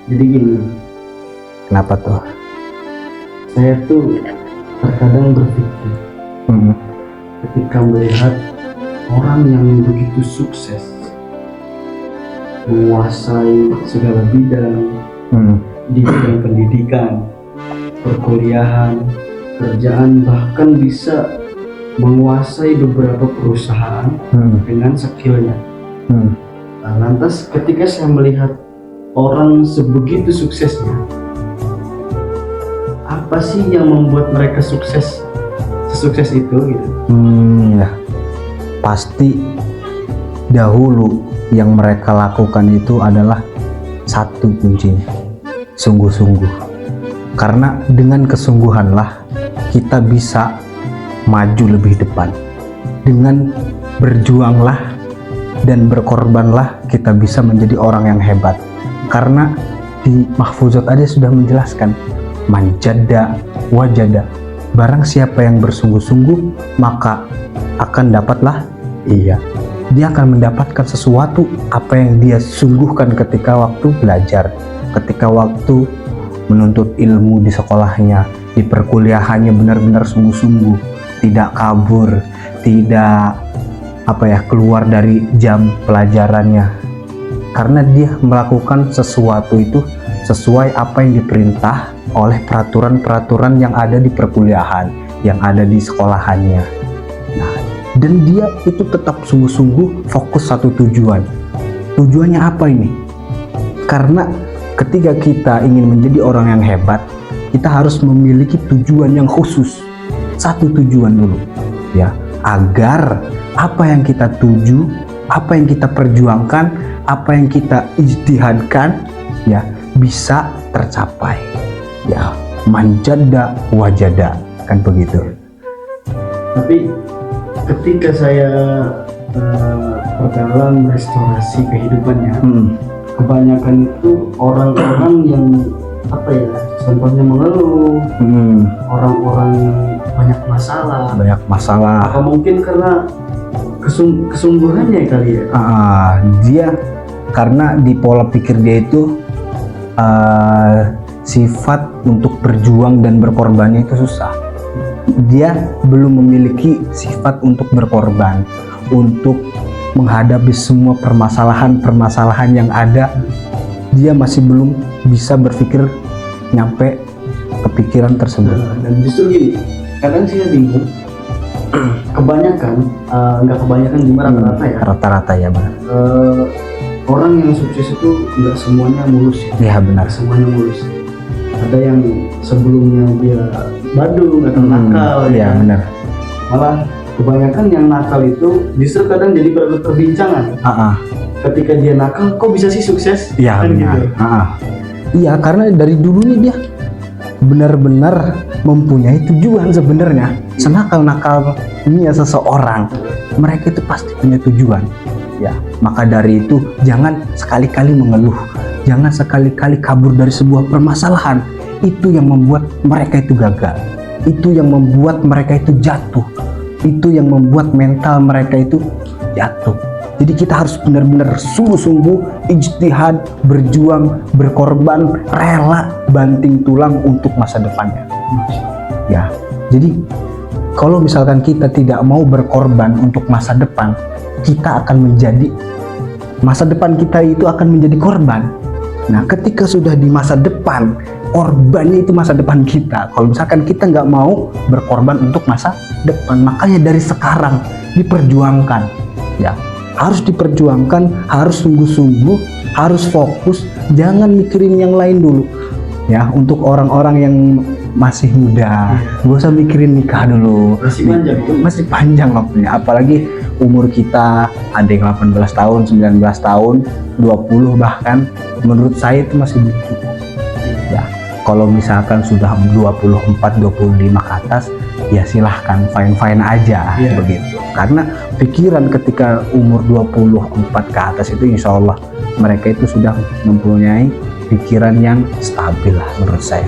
Jadi gini, Kenapa tuh? saya tuh terkadang berpikir Hmm. ketika melihat orang yang begitu sukses menguasai segala bidang Hmm. di bidang pendidikan, perkuliahan, kerjaan, bahkan bisa menguasai beberapa perusahaan Hmm. dengan skillnya. Hmm. Nah, lantas ketika saya melihat orang sebegitu suksesnya, apa sih yang membuat mereka sesukses itu gitu? Ya, pasti dahulu yang mereka lakukan itu adalah satu kuncinya, sungguh-sungguh. Karena dengan kesungguhanlah kita bisa maju lebih depan. Dengan berjuanglah dan berkorbanlah kita bisa menjadi orang yang hebat. Karena di Mahfuzat ada sudah menjelaskan, manjada wajada, barang siapa yang bersungguh-sungguh maka akan dapatlah, dia akan mendapatkan sesuatu apa yang dia sungguhkan ketika waktu belajar, ketika waktu menuntut ilmu di sekolahnya, di perkuliahannya benar-benar sungguh-sungguh, tidak kabur, tidak keluar dari jam pelajarannya, karena dia melakukan sesuatu itu sesuai apa yang diperintah oleh peraturan-peraturan yang ada di perkuliahan, yang ada di sekolahannya. Nah, dan dia itu tetap sungguh-sungguh fokus satu tujuan. Tujuannya apa ini? Karena ketika kita ingin menjadi orang yang hebat, kita harus memiliki tujuan yang khusus. Satu tujuan dulu, ya, agar apa yang kita tuju, apa yang kita perjuangkan, apa yang kita ijtihadkan, ya, bisa tercapai. Ya, manjada wajada, kan begitu. Tapi ketika saya dalam restorasi kehidupannya, kebanyakan itu orang-orang yang contohnya mengeluh, orang-orang yang banyak masalah. Apa mungkin karena kesungguhannya kali ya? Dia karena di pola pikir dia itu sifat untuk berjuang dan berkorbannya itu susah. Dia belum memiliki sifat untuk berkorban, untuk menghadapi semua permasalahan yang ada. Dia masih belum bisa berpikir nyampe kepikiran tersebut. Dan justru gini, kadang saya bingung, rata-rata ya benar. Orang yang sukses itu nggak semuanya mulus ya. Benar, semuanya mulus. Ada yang sebelumnya dia badung atau nakal, ya benar. Malah kebanyakan yang nakal itu justru kadang jadi perbincangan. Ketika dia nakal, kok bisa sih sukses? Iya, benar. Gitu. Iya, karena dari dulunya dia benar-benar mempunyai tujuan sebenarnya. Senakal-nakalnya seseorang, mereka itu pasti punya tujuan. Ya, maka dari itu jangan sekali-kali mengeluh, jangan sekali-kali kabur dari sebuah permasalahan. Itu yang membuat mereka itu gagal. Itu yang membuat mereka itu jatuh. Itu yang membuat mental mereka itu jatuh. Jadi kita harus benar-benar sungguh-sungguh ijtihad, berjuang, berkorban, rela banting tulang untuk masa depannya. Ya, jadi kalau misalkan kita tidak mau berkorban untuk masa depan, kita akan menjadi, masa depan kita itu akan menjadi korban. Nah, ketika sudah di masa depan, korbannya itu masa depan kita. Kalau misalkan kita nggak mau berkorban untuk masa depan, makanya dari sekarang diperjuangkan, ya, harus diperjuangkan, harus sungguh-sungguh, harus fokus, jangan mikirin yang lain dulu. Ya, untuk orang-orang yang masih muda, gak usah mikirin nikah dulu. Masih panjang waktunya, apalagi umur kita ada yang 18 tahun, 19 tahun, 20 bahkan, menurut saya itu masih belum cukup. Ya, kalau misalkan sudah 24, 25 ke atas, ya silahkan, fine-fine aja, begitu. Karena pikiran ketika umur 24 ke atas itu insya Allah mereka itu sudah mempunyai pikiran yang stabil lah menurut saya,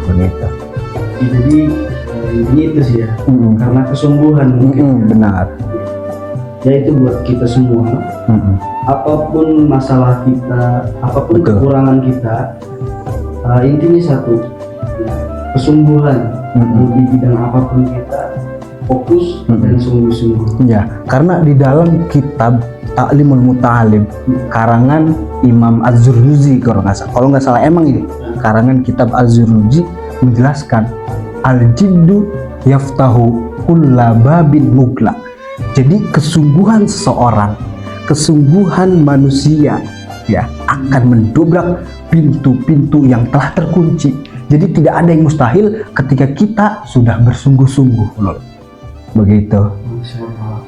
begitu. Jadi ini itu sih ya, karena kesungguhan mungkin. Benar. Ya itu buat kita semua, apapun masalah kita, apapun Betul. kekurangan kita, intinya satu, ya, kesungguhan. Di bidang apapun kita fokus dan sungguh-sungguh. Ya, karena di dalam kitab Ta'limul Muta'alim karangan Imam Az-Zurnuji kalau nggak salah emang ini karangan kitab Az-Zurnuji menjelaskan al-jiddu yaftahu kulla babin mughlaq. Jadi kesungguhan seseorang, kesungguhan manusia ya akan mendobrak pintu-pintu yang telah terkunci. Jadi tidak ada yang mustahil ketika kita sudah bersungguh-sungguh loh. Begitu.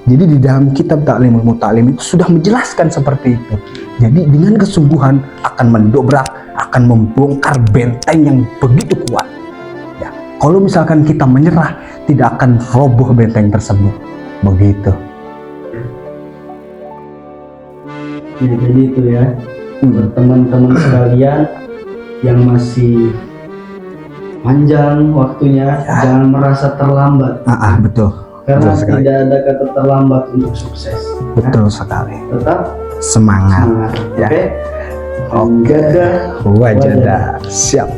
Jadi di dalam kitab Ta'limul Muta'alim itu sudah menjelaskan seperti itu. Jadi dengan kesungguhan akan mendobrak, akan membongkar benteng yang begitu kuat. Ya, kalau misalkan kita menyerah, tidak akan roboh benteng tersebut. Begitu. Ya, jadi itu ya, buat teman-teman sekalian yang masih panjang waktunya, jangan merasa terlambat. Betul. Karena Betul sekali. tidak ada kata terlambat untuk sukses. Betul sekali. Tetap Semangat. semangat. Ya. Oke. Jadah Wajadah. Siap.